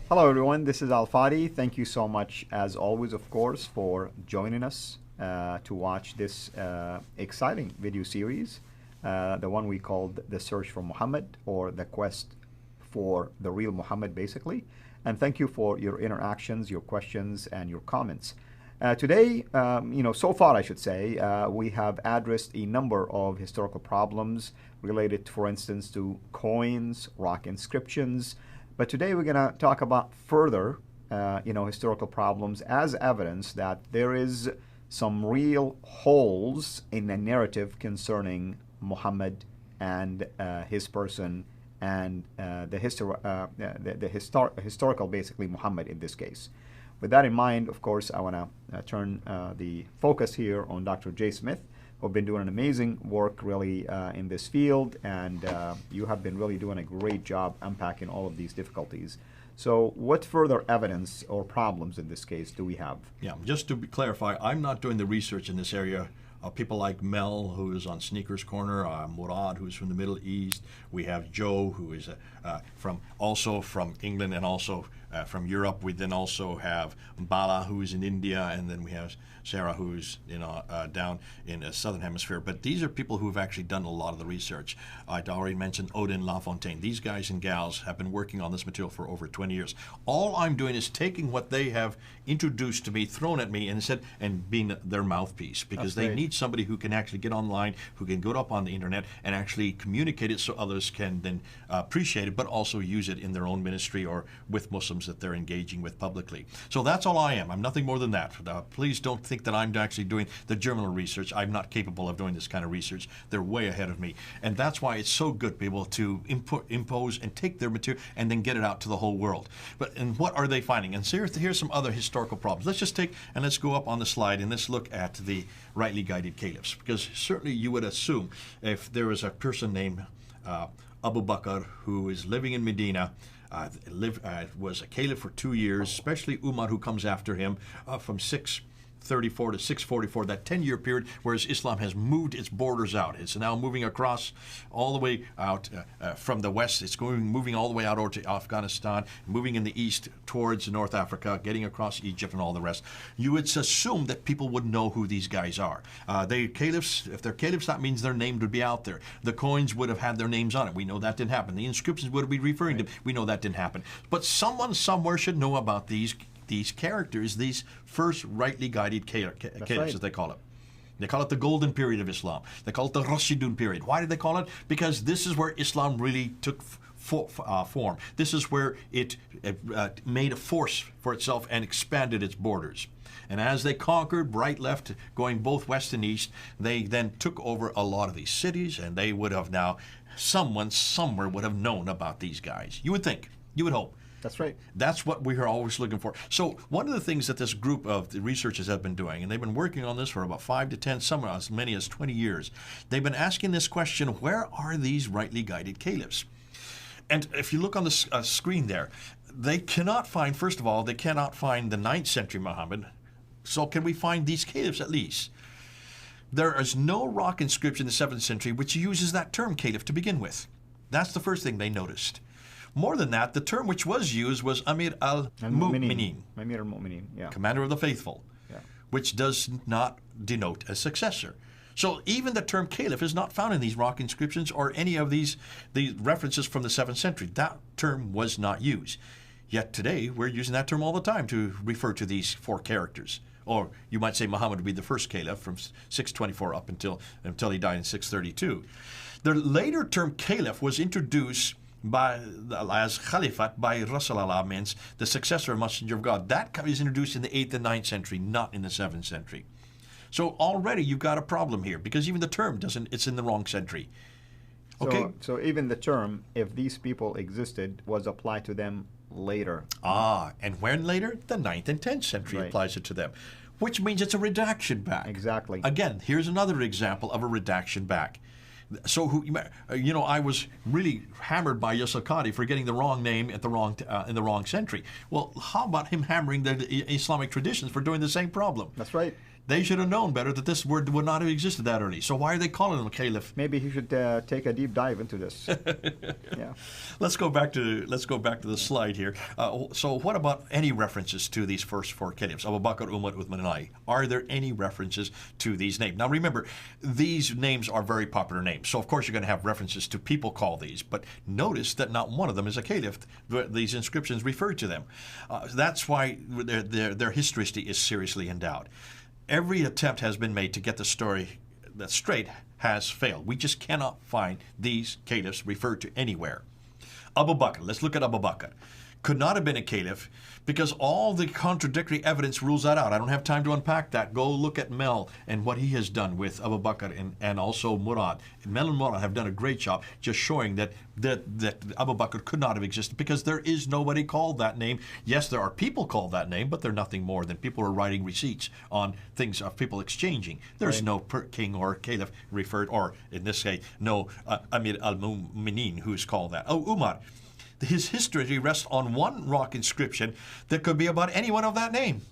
Hello, everyone. This is Al Fadi. Thank you so much, as always, of course, for joining us to watch this exciting video series, the one we called The Search for Muhammad, or The Quest for the Real Muhammad, basically. And thank you for your interactions, your questions, and your comments. Today, so far, I should say, we have addressed a number of historical problems related, for instance, to coins, rock inscriptions. But today we're going to talk about further, historical problems as evidence that there is some real holes in the narrative concerning Muhammad and his person and the historical, basically, Muhammad in this case. With that in mind, of course, I want to turn the focus here on Dr. Jay Smith, who've been doing an amazing work really in this field, and you have been really doing a great job unpacking all of these difficulties. So what further evidence or problems in this case do we have? Yeah, just to clarify, I'm not doing the research in this area. People like Mel, who is on Sneakers Corner, Murad, who's from the Middle East. We have Joe, who is also from England and also from Europe. We then also have Bala, who is in India, and then we have Sarah, who's down in the Southern Hemisphere. But these are people who have actually done a lot of the research. I'd already mentioned Odin LaFontaine. These guys and gals have been working on this material for over 20 years. All I'm doing is taking what they have introduced to me, thrown at me, and being their mouthpiece, because they need somebody who can actually get online, who can go up on the internet and actually communicate it so others can then appreciate it, but also use it in their own ministry or with Muslims that they're engaging with publicly. So that's all I am. I'm nothing more than that. Please don't think that I'm actually doing the journal research. I'm not capable of doing this kind of research. They're way ahead of me. And that's why it's so good to be able to impose and take their material and then get it out to the whole world. And what are they finding? And so here's some other historical problems. Let's just take and let's go up on the slide and let's look at the rightly guided caliphs, because certainly you would assume if there was a person named Abu Bakr who is living in Medina, was a caliph for 2 years, especially Umar, who comes after him from 634 to 644, that 10-year period, whereas Islam has moved its borders out. It's now moving across all the way out from the west. It's moving all the way out over to Afghanistan, moving in the east towards North Africa, getting across Egypt and all the rest. You would assume that people would know who these guys are. They caliphs, if they're caliphs, that means their name would be out there. The coins would have had their names on it. We know that didn't happen. The inscriptions would be referring to them. We know that didn't happen. But someone somewhere should know about these characters, these first rightly guided caliphs, as they call it. They call it the golden period of Islam. They call it the Rashidun period. Why did they call it? Because this is where Islam really took form. This is where it made a force for itself and expanded its borders. And as they conquered right, left, going both west and east, they then took over a lot of these cities, and they would have now, someone somewhere would have known about these guys. You would think. You would hope. That's right. That's what we are always looking for. So one of the things that this group of the researchers have been doing, and they've been working on this for about 5 to 10, some as many as 20 years, they've been asking this question: where are these rightly guided caliphs? And if you look on the screen there, they cannot find, first of all, they cannot find the 9th century Muhammad. So can we find these caliphs at least? There is no rock inscription in the 7th century which uses that term caliph to begin with. That's the first thing they noticed. More than that, the term which was used was Amir al-Mu'minin. Amir al-Mu'minin, yeah. Commander of the faithful, which does not denote a successor. So even the term caliph is not found in these rock inscriptions or any of these references from the 7th century. That term was not used. Yet today, we're using that term all the time to refer to these 4 characters. Or you might say Muhammad would be the first caliph from 624 up until he died in 632. The later term caliph was introduced as Khalifat by Rasulullah, means the successor and messenger of God. That is introduced in the 8th and 9th century, not in the 7th century. So already you've got a problem here, because even the term it's in the wrong century. Okay? So even the term, if these people existed, was applied to them later. And when later? The 9th and 10th century applies it to them, which means it's a redaction back. Exactly. Again, here's another example of a redaction back. So, I was really hammered by Yusuf Qadi for getting the wrong name at the wrong in the wrong century. Well, how about him hammering the Islamic traditions for doing the same problem? That's right. They should have known better that this word would not have existed that early. So why are they calling him a caliph? Maybe he should take a deep dive into this. Yeah. Let's go back to the slide here. So what about any references to these first four caliphs, Abu Bakr, Umar, Uthman, and Ali? Are there any references to these names? Now remember, these names are very popular names. So of course you're going to have references to people called these. But notice that not one of them is a caliph. These inscriptions refer to them. That's why their historicity is seriously in doubt. Every attempt has been made to get the story that straight has failed. We just cannot find these caliphs referred to anywhere. Abu Bakr, let's look at Abu Bakr. Could not have been a caliph because all the contradictory evidence rules that out. I don't have time to unpack that. Go look at Mel and what he has done with Abu Bakr and also Murad. Mel and Murad have done a great job just showing that Abu Bakr could not have existed because there is nobody called that name. Yes, there are people called that name, but they're nothing more than people who are writing receipts on things of people exchanging. There's no king or caliph referred, or in this case, no Amir al-Mu'minin who is called that. Oh, Umar. His history rests on one rock inscription that could be about anyone of that name.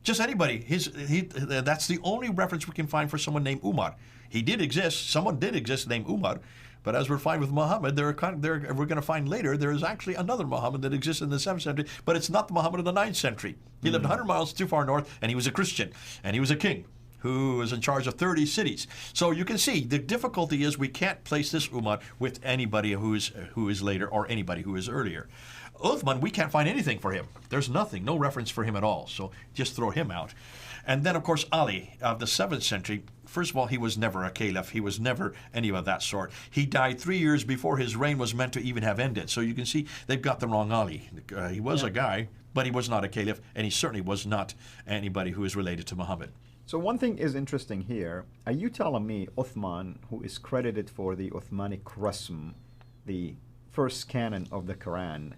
Just anybody. That's the only reference we can find for someone named Umar. He did exist. Someone did exist named Umar. But as we're finding with Muhammad, we're going to find later there is actually another Muhammad that existed in the 7th century, but it's not the Muhammad of the 9th century. He lived 100 miles too far north, and he was a Christian, and he was a king who was in charge of 30 cities. So you can see the difficulty is we can't place this Umar with anybody who is later or anybody who is earlier. Uthman, we can't find anything for him. There's nothing, no reference for him at all. So just throw him out. And then, of course, Ali of the 7th century. First of all, he was never a caliph. He was never any of that sort. He died 3 years before his reign was meant to even have ended. So you can see they've got the wrong Ali. He was a guy, but he was not a caliph, and he certainly was not anybody who is related to Muhammad. So one thing is interesting here. Are you telling me Uthman, who is credited for the Uthmanic Rasm, the first canon of the Quran,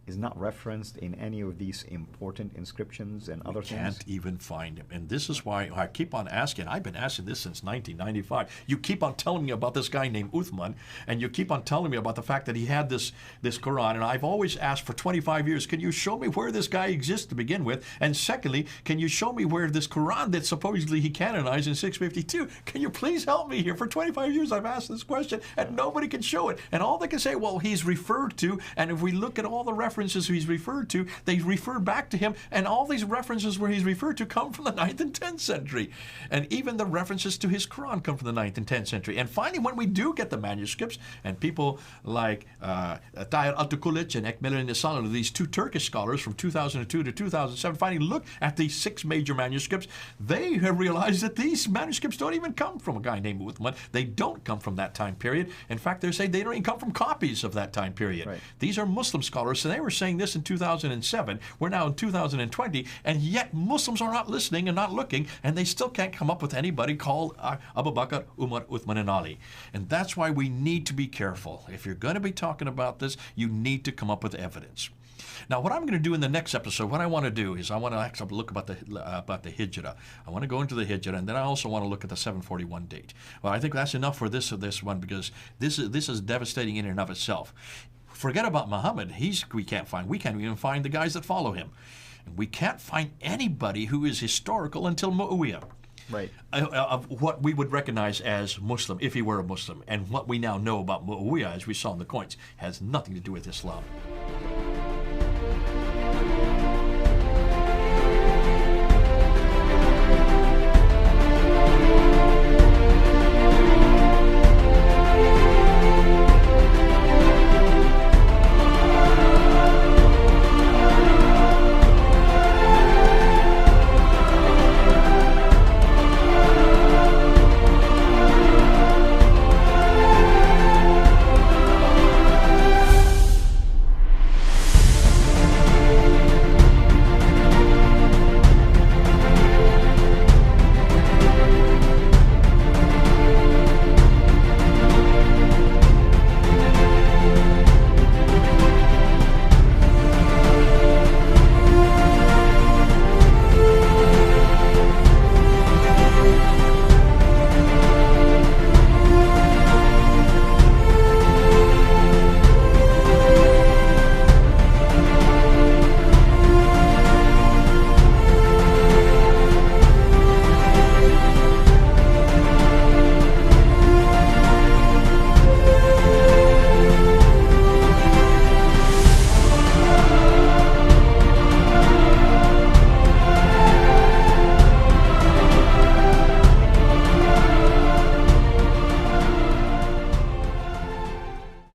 is not referenced in any of these important inscriptions and other things? Can't even find him. And this is why I keep on asking. I've been asking this since 1995. You keep on telling me about this guy named Uthman, and you keep on telling me about the fact that he had this Quran. And I've always asked for 25 years, can you show me where this guy exists to begin with? And secondly, can you show me where this Quran that supposedly he canonized in 652, can you please help me here? For 25 years I've asked this question, and nobody can show it. And all they can say, well, he's referred to, and if we look at all the references he's referred to, they refer back to him, and all these references where he's referred to come from the 9th and 10th century. And even the references to his Quran come from the 9th and 10th century. And finally, when we do get the manuscripts, and people like Tahir Altukulic and Ekmel Nisalan, these two Turkish scholars from 2002 to 2007, finally look at these 6 major manuscripts, they have realized that these manuscripts don't even come from a guy named Uthman. They don't come from that time period. In fact, they're saying they don't even come from copies of that time period. Right. These are Muslim scholars, and they were saying this in 2007. We're now in 2020, and yet Muslims are not listening and not looking, and they still can't come up with anybody called Abu Bakr, Umar, Uthman, and Ali. And that's why we need to be careful. If you're going to be talking about this, you need to come up with evidence. Now, what I'm going to do in the next episode, what I want to do is I want to actually look about the Hijrah. I want to go into the Hijrah, and then I also want to look at the 741 date. Well, I think that's enough for this one, because this is devastating in and of itself. Forget about Muhammad. We can't even find the guys that follow him. And we can't find anybody who is historical until Muawiyah. Right. Of what we would recognize as Muslim, if he were a Muslim. And what we now know about Muawiyah, as we saw in the coins, has nothing to do with Islam.